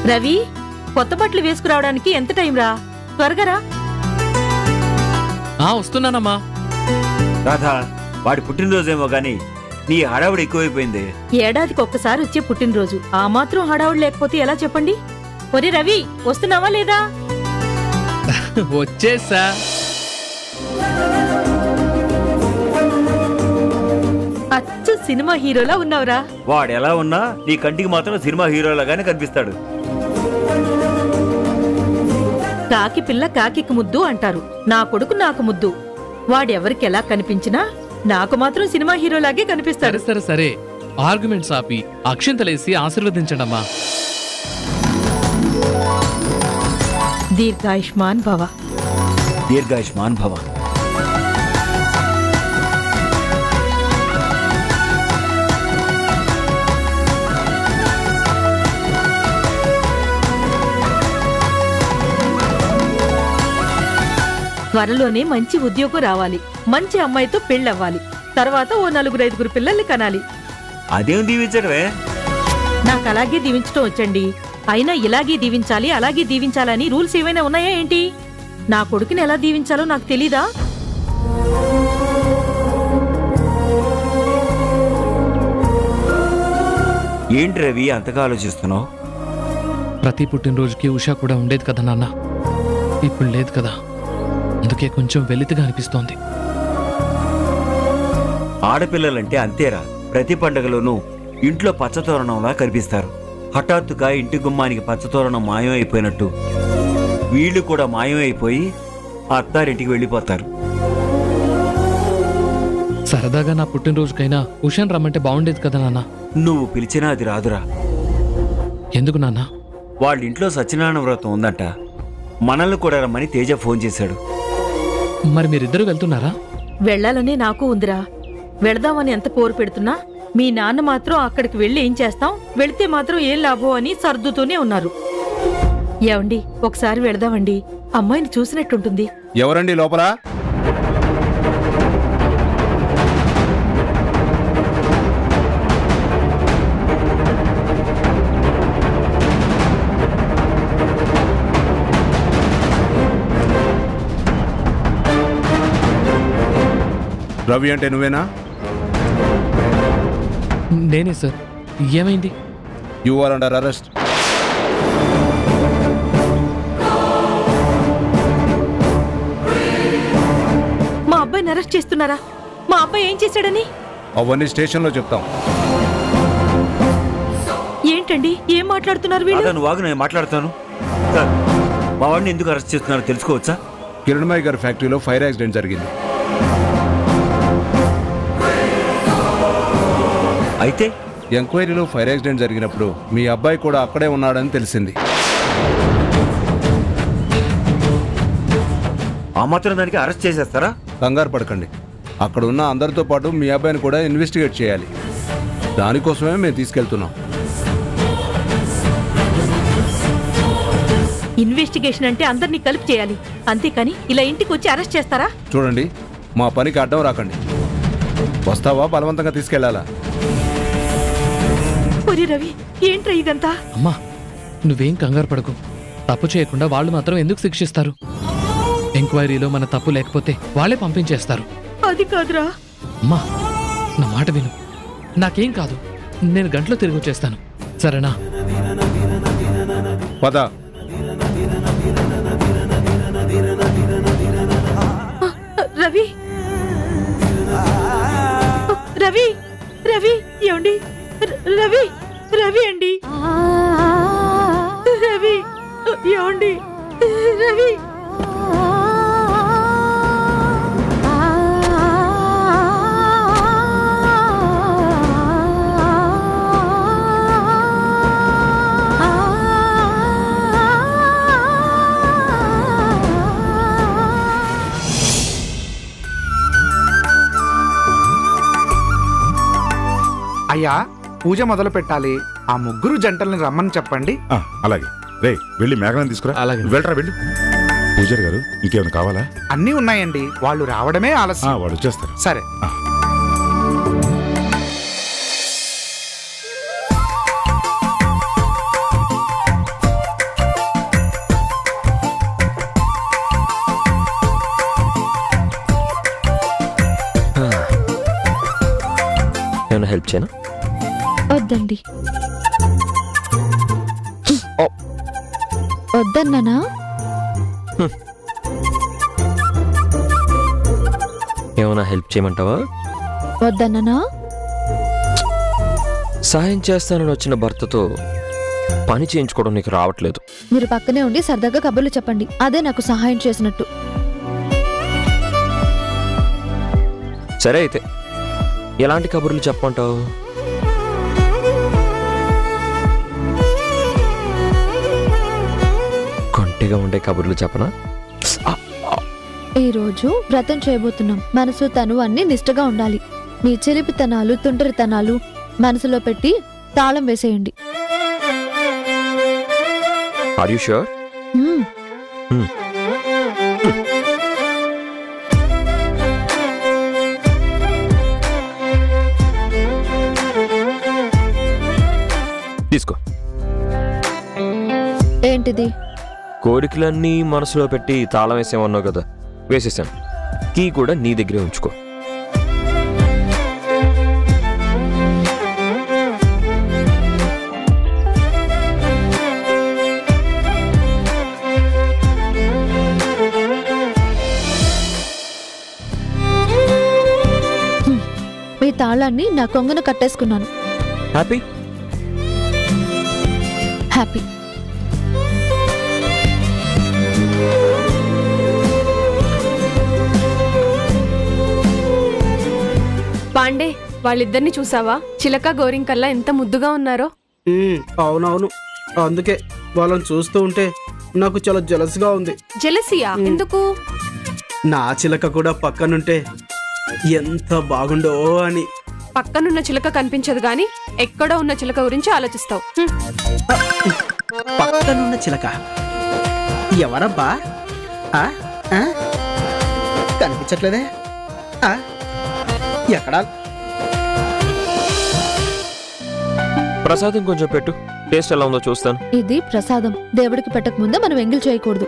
రవి, కొత్త బట్టలు వేసుకురావడానికి ఎంత టైం రా? త్వరగా రా. వస్తున్నానమ్మా. రాధా, వాడి పుట్టినరోజేమో గాని నీ హడావుడి ఎక్కువైపోయింది. ఏడాదికి ఒక్కసారి వచ్చే పుట్టినరోజు, ఆ మాత్రం హడావుడి లేకపోతే ఎలా చెప్పండి? ఒరే రవి, వస్తున్నావా లేదా? వచ్చేసా. అచ్చు సినిమా హీరోలా ఉన్నావురా. వాడెలా ఉన్నా నీ కంటికి మాత్రం సినిమా హీరోలాగానే కనిపిస్తాడు. కాకి పిల్ల కాకికి ముద్దు అంటారు. నా కొడుకు నాకు ముద్దు. వాడెవరికి ఎలా కనిపించినా నాకు మాత్రం సినిమా హీరోలాగే కనిపిస్తాడు. సరే సరే, ఆర్గ్యుమెంట్స్ ఆపి అక్షింతలేసి ఆశీర్వదించండమ్మా. దీర్ఘాయుష్మాన్ భవ. దీర్ఘాయుష్మాన్ భవ. త్వరలోనే మంచి ఉద్యోగం రావాలి, మంచి అమ్మాయితో పెళ్ళవ్వాలి, తర్వాత ఓ 4-5 పిల్లల్ని కనాలి. అదేం దీవించడమే? నాకు అలాగే దీవించడం వచ్చండి. అయినా ఇలాగే దీవించాలి, అలాగే దీవించాలని రూల్స్ ఏమైనా ఉన్నాయా ఏంటి? నా కొడుకుని ఎలా దీవించాలో నాకు తెలీదా? ఏంటి రవి అంతగా ఆలోచిస్తున్నావు? ప్రతి పుట్టినరోజుకి ఉషా కూడా ఉండేది కదా నాన్న, ఇప్పుడు లేదు కదా, అందుకే కొంచెం వెలితిగా అనిపిస్తోంది. ఆడపిల్లలంటే అంతేరా, ప్రతి పండుగలోనూ ఇంట్లో పచ్చతోరణంలా కనిపిస్తారు. హఠాత్తుగా ఇంటి గుమ్మానికి పచ్చతోరణం మాయం అయిపోయినట్టు వీళ్ళు కూడా మాయం అయిపోయి అత్తారింటికి వెళ్ళిపోతారు. సరదాగా నా పుట్టినరోజుకైనా ఉషాన్ రమ్మంటే బాగుండేది కదా నాన్న. నువ్వు పిలిచినా అది రాదురా. ఎందుకు నాన్న? వాళ్ళింట్లో సత్యనారాయణ వ్రతం ఉందంట, మనల్ని కూడా రమ్మని తేజ ఫోన్ చేశాడు. మరి మీరిద్దరూ వెళ్తున్నారా? వెళ్లాలనే నాకు ఉందిరా. వెళదామని ఎంత పోరు పెడుతున్నా మీ నాన్న మాత్రం అక్కడికి వెళ్ళి ఏం చేస్తాం, వెళితే మాత్రం ఏం లాభం అని సర్దుతూనే ఉన్నారు. ఏవండి, ఒకసారి వెళదామండి, అమ్మాయిని చూసినట్టుంటుంది. ఎవరండి లోపల? రవి అంటే నువ్వేనా? నేనే సార్. ఏమైంది? You are under arrest. మా అబ్బాయిని అరెస్ట్ చేస్తున్నారా? మా అబ్బాయి ఏం చేశాడని? అవన్నీ స్టేషన్లో చెప్తాం. ఏంటండి, ఏం మాట్లాడుతున్నారు వీళ్ళు? నువ్వు ఆగు, నేను మాట్లాడతాను. సార్, మా వాడిని ఎందుకు అరెస్ట్ చేస్తున్నారో తెలుసుకోవచ్చా? కిరణ్మయ్య గారి ఫ్యాక్టరీలో ఫైర్ యాక్సిడెంట్ జరిగింది. అయితే ఎంక్వైరీలో ఫైర్ యాక్సిడెంట్ జరిగినప్పుడు మీ అబ్బాయి కూడా అక్కడే ఉన్నాడని తెలిసింది. ఆ మాత్రం దానికి అరెస్ట్ చేసేస్తారా? కంగారు పడకండి, అక్కడ ఉన్న అందరితో పాటు మీ అబ్బాయిని కూడా ఇన్వెస్టిగేట్ చేయాలి. దానికోసమే మేము తీసుకెళ్తున్నాం. ఇన్వెస్టిగేషన్ అంటే అందరినీ కలిపి చేయాలి, అంతేకాని ఇలా ఇంటికి వచ్చి అరెస్ట్ చేస్తారా? చూడండి, మా పనికి అడ్డం రాకండి. వస్తావా, బలవంతంగా తీసుకెళ్లాలా? రవి, ఏంట్రా ఇదంతా? అమ్మా, నువ్వేం కంగారు పడకు. తప్పు చేయకుండా వాళ్ళు మాత్రం ఎందుకు శిక్షిస్తారు? ఎంక్వైరీలో మన తప్పు లేకపోతే వాళ్ళే పంపించేస్తారు. అది కాదురా. అమ్మా, నా మాట విను. నాకేం కాదు, నేను గంటలో తిరిగి వచ్చేస్తాను, సరేనా? పద. రవి, రవి, రవి, ఏమండి? రవి, రవి అండి, రవి, ఏమండి? రవి, అయ్యా, పూజ మొదలు పెట్టాలి. ఆ ముగ్గురు జంటల్ని రమ్మని చెప్పండి. అలాగే. రే, వెళ్ళి మేఘాలను తీసుకురా. అలాగే. వెళ్ళరా, వెళ్ళు. పూజారి గారు, ఇంకేమైనా కావాలా? అన్నీ ఉన్నాయండి, వాళ్ళు రావడమే ఆలస్యం. వాళ్ళు వచ్చేస్తారు. సరే. హెల్ప్ చేయనా? వద్దండి. వద్దన్నానా? ఏమైనా హెల్ప్ చేయమంటావా? వద్దన్నానా? సహాయం చేస్తానని వచ్చిన భర్తతో పని చేయించుకోవడం నీకు రావట్లేదు. మీరు పక్కనే ఉండి సరదాగా కబుర్లు చెప్పండి, అదే నాకు సహాయం చేసినట్టు. సరే అయితే ఎలాంటి కబుర్లు చెప్పమంటావు? కొంటిగా ఉండే కబుర్లు చెప్పనా? ఈరోజు వ్రతం చేయబోతున్నాం. మనసు తను అన్ని నిష్ఠగా ఉండాలి. మీ చిలిపితనాలు తుంటరితనాలు మనసులో పెట్టి తాళం వేసేయండి. Are you sure? తీసుకో. ఏంటిది? కోరికలన్నీ మనసులో పెట్టి తాళం వేసేమన్నావు కదా, వేసేసాను. కీ కూడా నీ దగ్గరే ఉంచుకో. మీ తాళాన్ని నా కొంగున కట్టేసుకున్నాను. హ్యాపీ? హ్యాపీ. పాండే, వాళ్ళిద్దరిని చూసావా? చిలక గోరింకల్లా ఎంత ముద్దుగా ఉన్నారో. అవునవును, అందుకే వాళ్ళని చూస్తూ ఉంటే నాకు చాలా జలస్గా ఉంది. జెలసియా? ఎందుకు? నా చిలక కూడా పక్కనుంటే ఎంత బాగుండో అని. పక్కనున్న చిలక కనిపించదు గాని ఎక్కడో ఉన్న చిలక గురించి ఆలోచిస్తావు. పక్కనున్న చిలక ఎవరబ్బా? కనిపించట్లేదే. ఎక్కడా? ప్రసాదం కొంచెం పెట్టు, టేస్ట్ ఎలా ఉందో చూస్తాను. ఇది ప్రసాదం. దేవుడికి పెట్టక ముందే మనం ఎంగిల్ చేయకూడదు,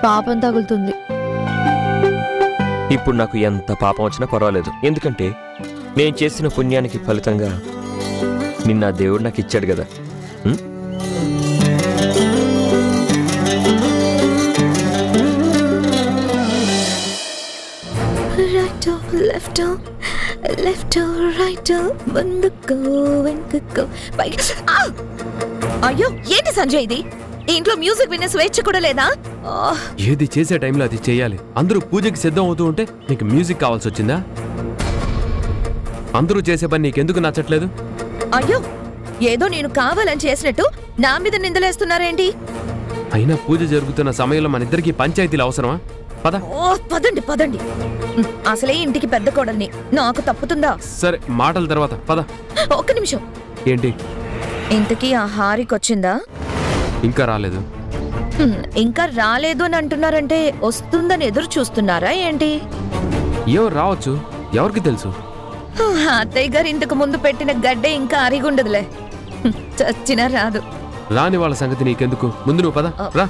పాపం తగులుతుంది. ఇప్పుడు నాకు ఎంత పాపం వచ్చినా పర్వాలేదు, ఎందుకంటే నేను చేసిన పుణ్యానికి ఫలితంగా నిన్న దేవుడు నాకు ఇచ్చాడు కదా. అయ్యో, ఏంటి సంజయ్ ఇది? ఇంట్లో మ్యూజిక్ వినే స్వేచ్ఛ కూడా లేదా? ఏది చేసే టైంలో అది చేయాలి. అందరూ పూజకి సిద్ధం అవుతూ ఉంటే నీకు మ్యూజిక్ కావాల్సి వచ్చిందా? అందరూ చేసే పని నీకెందుకు నచ్చట్లేదు? అయ్యో, ఏదో నేను కావాలని చేసినట్టు నా మీద నిందలేస్తున్నారేంటి? అయినా పూజ జరుగుతున్న సమయంలో మన ఇద్దరికి పంచాయతీలు అవసరమా? పద. పదండి పదండి. అసలే ఇంటికి పెద్ద కోడల్ని, నాకు తప్పుతుందా? సరే, మాటల తర్వాత పద. ఒక్క నిమిషం. ఏంటి? ఇంతకీ ఆ హారికొచ్చిందా? ఇంకా రాలేదు. ఇంకా రాలేదు అని అంటున్నారంటే వస్తుందని ఎదురు చూస్తున్నారా ఏంటి? ఎవరు రావచ్చు, ఎవరికి తెలుసు? అత్తయ్య గారు ఇంతకు ముందు పెట్టిన గడ్డే ఇంకా అరిగుండదులే, చచ్చినా రాదు. రాని వాళ్ళ సంగతి నీకెందుకు, ముందు నువ్వు పద. రా.